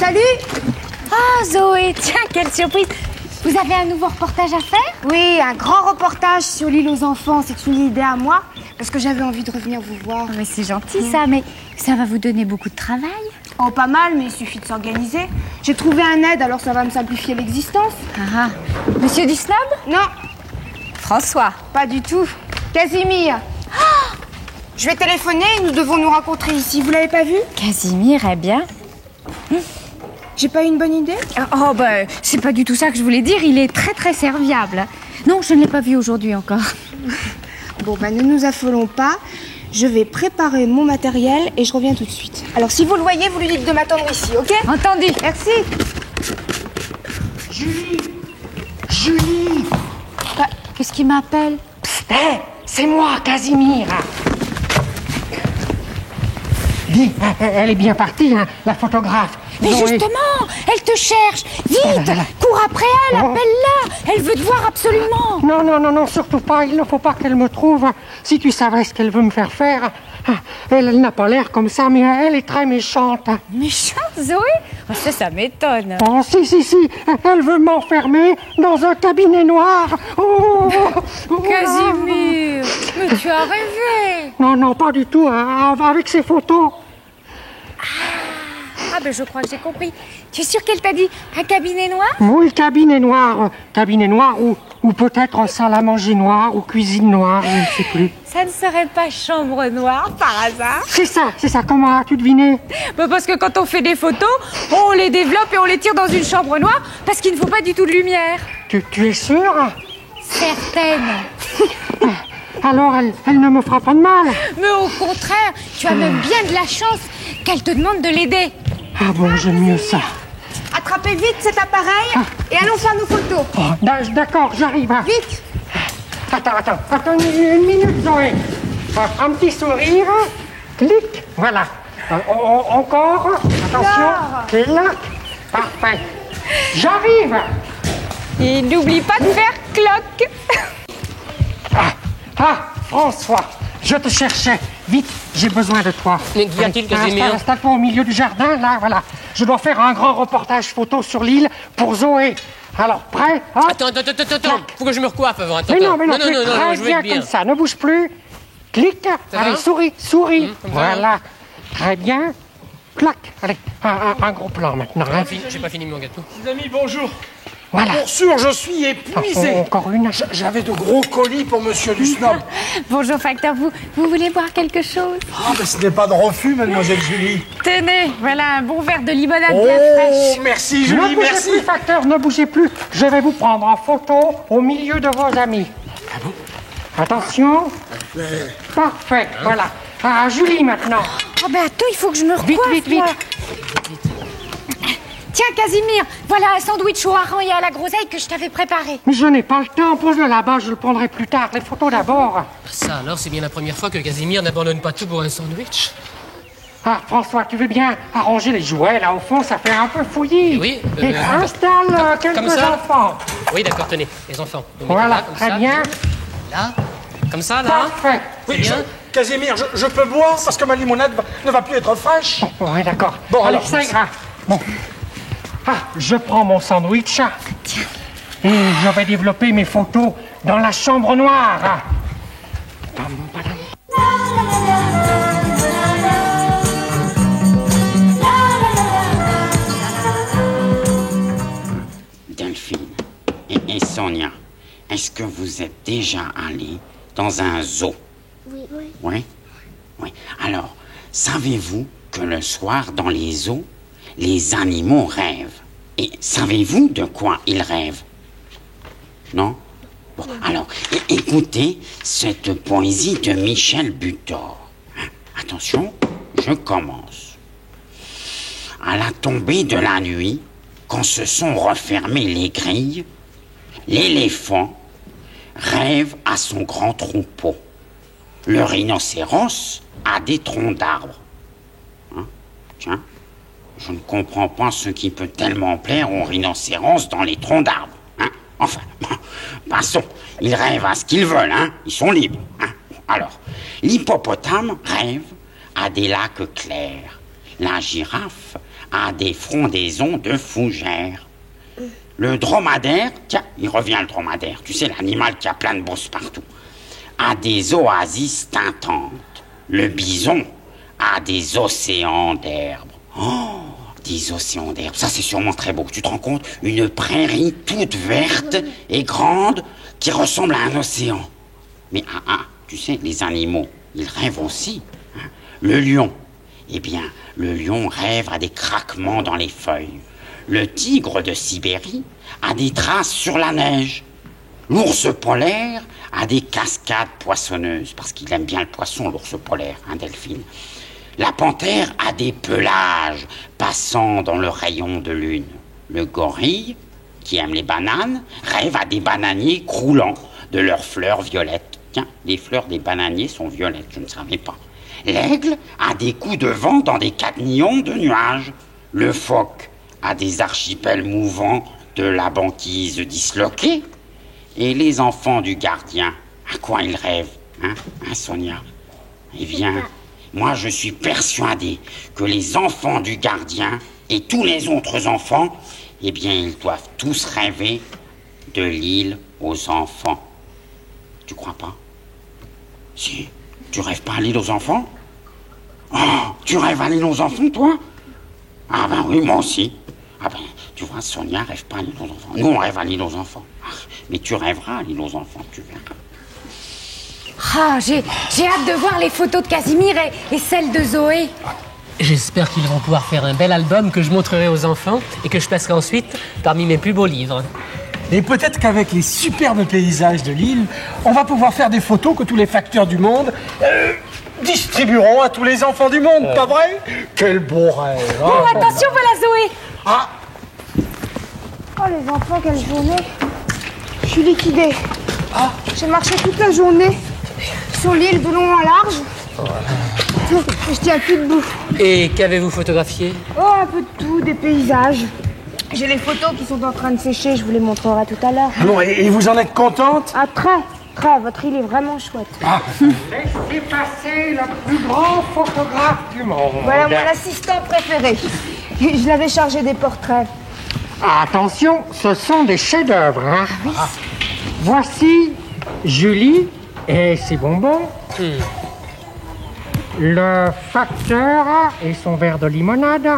Salut! Ah, Zoé, tiens, quelle surprise! Vous avez un nouveau reportage à faire? Oui, un grand reportage sur l'île aux enfants. C'est une idée à moi, parce que j'avais envie de revenir vous voir. Mais c'est gentil ça, mais ça va vous donner beaucoup de travail. Oh, pas mal, mais il suffit de s'organiser. J'ai trouvé un aide, alors ça va me simplifier l'existence. Ah, Monsieur du Snob? Non, François. pas du tout. Casimir. Je vais téléphoner, nous devons nous rencontrer ici. Vous l'avez pas vu? Casimir, eh bien. J'ai pas eu une bonne idée? Oh, ben, c'est pas du tout ça que je voulais dire, il est très très serviable. Non, je ne l'ai pas vu aujourd'hui encore. Bon, bah ne nous affolons pas. Je vais préparer mon matériel et je reviens tout de suite. Alors si vous le voyez, vous lui dites de m'attendre ici, ok? Entendu. Merci. Julie! Qu'est-ce qu'il m'appelle? Psst, c'est moi, Casimir. Dis, elle est bien partie, hein, la photographe. Mais Zoé. justement, elle te cherche. Vite, cours après elle, appelle-la. Elle veut te voir absolument. Non, surtout pas. Il ne faut pas qu'elle me trouve. Si tu savais ce qu'elle veut me faire faire. Elle n'a pas l'air comme ça, mais elle est très méchante. Méchante, Zoé? Oh, ça m'étonne. Oh, si. Elle veut m'enfermer dans un cabinet noir. Oh, Casimir, mais tu as rêvé. Non, pas du tout. Avec ses photos. Ah, ben je crois que j'ai compris. Tu es sûr qu'elle t'a dit un cabinet noir? Oui, cabinet noir. Cabinet noir ou peut-être salle à manger noire ou cuisine noire, je ne sais plus. Ça ne serait pas chambre noire par hasard? C'est ça. Comment as-tu deviné? Bah parce que quand on fait des photos, on les développe et on les tire dans une chambre noire parce qu'il ne faut pas du tout de lumière. Tu es sûre? Certaine. Alors, elle ne me fera pas de mal. Mais au contraire, tu as même bien de la chance qu'elle te demande de l'aider. Ah bon, j'aime mieux ça. Attrapez vite cet appareil et allons faire nos photos. Oh, d'accord, j'arrive. Vite. Attends une minute, Zoé. Un petit sourire. Clic. Voilà. Encore. Attention. Clic. Parfait. J'arrive. Et n'oublie pas de faire cloque. François, je te cherchais. Vite, j'ai besoin de toi. Mais qu'y a-t-il, Casimir? Installe-toi au milieu du jardin, là, voilà. Je dois faire un grand reportage photo sur l'île pour Zoé. Alors, prêt? Hop. Attends, faut que je me recoiffe avant. Attends. Non, non, je je vais vais bien être bien. comme ça, ne bouge plus. Clique. Allez, va souris. comme ça, Voilà. Très bien. Clac. Allez, un gros plan maintenant. Hein. J'ai pas fini mon gâteau. Les amis, bonjour. Voilà. Pour sûr, je suis épuisé. Encore une. J'avais de gros colis pour monsieur du Snob. Bonjour facteur, vous voulez boire quelque chose? Ah, mais ce n'est pas de refus, mademoiselle Julie. Tenez, voilà un bon verre de limonade Oh, bien fraîche. merci Ne Julie, bougez merci. plus, facteur, ne bougez plus. Je vais vous prendre en photo au milieu de vos amis. Attention. Parfait, voilà. Julie maintenant. Oh ben attends, il faut que je me recoiffe. Vite. moi. Tiens Casimir, voilà un sandwich au hareng et à la groseille que je t'avais préparé. Mais je n'ai pas le temps, pose-le là-bas, je le prendrai plus tard. Les photos d'abord. Ça alors, c'est bien la première fois que Casimir n'abandonne pas tout pour un sandwich. François, tu veux bien arranger les jouets là au fond, ça fait un peu fouillis. Oui, Et installe comme quelques ça. enfants. Oui, d'accord, tenez, les enfants. Vous mettez Voilà, là, comme très ça. bien. Là, comme ça, là. Parfait. Oui, bien. Casimir, je peux boire parce que ma limonade ne va plus être fraîche. Oui, d'accord. Bon, Allez, alors, ça ira. Bon. Je prends mon sandwich. Tiens. Et je vais développer mes photos dans la chambre noire. Delphine et Sonia, est-ce que vous êtes déjà allés dans un zoo? Oui. Oui. Alors, savez-vous que le soir, dans les zoos, les animaux rêvent? Et savez-vous de quoi ils rêvent? Non? Bon, alors, écoutez cette poésie de Michel Butor. Attention, je commence. À la tombée de la nuit, quand se sont refermées les grilles, l'éléphant rêve à son grand troupeau. Le rhinocéros a des troncs d'arbres. Tiens, je ne comprends pas ce qui peut tellement plaire aux rhinocéros dans les troncs d'arbres. Enfin, passons. Ils rêvent à ce qu'ils veulent, ils sont libres. Alors, l'hippopotame rêve à des lacs clairs. La girafe a des frondaisons de fougères. Le dromadaire, tiens, il revient le dromadaire, tu sais, l'animal qui a plein de bosses partout, a des oasis tintantes. Le bison a des océans d'herbes. Oh, des océans d'herbes, ça c'est sûrement très beau. Tu te rends compte? Une prairie toute verte et grande qui ressemble à un océan. Mais tu sais, les animaux, ils rêvent aussi. Hein. Le lion, eh bien, le lion rêve à des craquements dans les feuilles. Le tigre de Sibérie a des traces sur la neige. L'ours polaire a des cascades poissonneuses, parce qu'il aime bien le poisson, l'ours polaire, hein, Delphine. La panthère a des pelages passant dans le rayon de lune. Le gorille, qui aime les bananes, rêve à des bananiers croulant de leurs fleurs violettes. Tiens, les fleurs des bananiers sont violettes, je ne savais pas. L'aigle a des coups de vent dans des cadnillons de nuages. Le phoque a des archipels mouvants de la banquise disloquée. Et les enfants du gardien, à quoi ils rêvent, hein, Sonia? Eh bien, moi je suis persuadé que les enfants du gardien et tous les autres enfants, eh bien, ils doivent tous rêver de l'île aux enfants. Tu crois pas? Si. Tu rêves pas à l'île aux enfants? Oh, tu rêves à l'île aux enfants, toi? Ah ben oui, moi aussi. Ah ben, tu vois, Sonia rêve pas à l'île aux enfants. Nous, on rêve à l'île aux enfants. Ah, mais tu rêveras à l'île aux enfants, tu verras. Ah, j'ai hâte de voir les photos de Casimir et celles de Zoé. J'espère qu'ils vont pouvoir faire un bel album que je montrerai aux enfants et que je passerai ensuite parmi mes plus beaux livres. Et peut-être qu'avec les superbes paysages de l'île, on va pouvoir faire des photos que tous les facteurs du monde distribueront à tous les enfants du monde, pas vrai? Quel beau rêve! Oh, attention, voilà Zoé. Ah, Oh les enfants, quelle journée. Je suis liquidée. J'ai marché toute la journée sur l'île de long en large. Je tiens plus debout. Et qu'avez-vous photographié? Oh, un peu de tout, des paysages. J'ai les photos qui sont en train de sécher, je vous les montrerai tout à l'heure. bon, et vous en êtes contente? Ah, très, votre île est vraiment chouette. Laissez passer le plus grand photographe du monde. Voilà mon assistant préféré. Je l'avais chargé des portraits. Attention, ce sont des chefs-d'œuvre. Hein. Voici Julie et ses bonbons. Le facteur et son verre de limonade.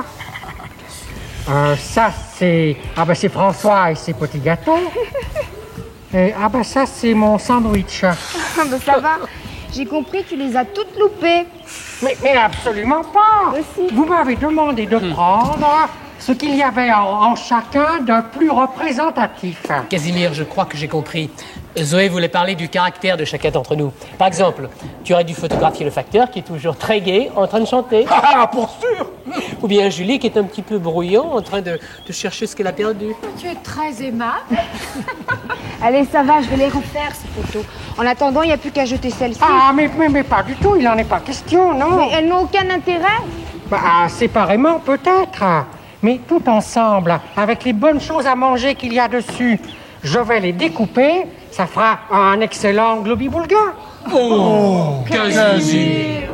Ça, c'est... Ah ben, c'est François et ses petits gâteaux. Et, ah ben, ça, c'est mon sandwich. Ah ben ça va, j'ai compris, tu les as toutes loupées. Mais absolument pas. Aussi. Vous m'avez demandé de prendre ce qu'il y avait en chacun de plus représentatif. Casimir, je crois que j'ai compris. Zoé voulait parler du caractère de chacun d'entre nous. Par exemple, tu aurais dû photographier le facteur qui est toujours très gai, en train de chanter. Ah, pour sûr! Ou bien Julie qui est un petit peu bruyant, en train de chercher ce qu'elle a perdu. Tu es très aimable. Allez, ça va, je vais les refaire, ces photos. En attendant, il n'y a plus qu'à jeter celle-ci. Ah, mais pas du tout, il n'en est pas question, non. Mais elles n'ont aucun intérêt. Bah, séparément, peut-être. Mais tout ensemble, avec les bonnes choses à manger qu'il y a dessus, je vais les découper. Ça fera un excellent globi-boulga. Oh, Casimir!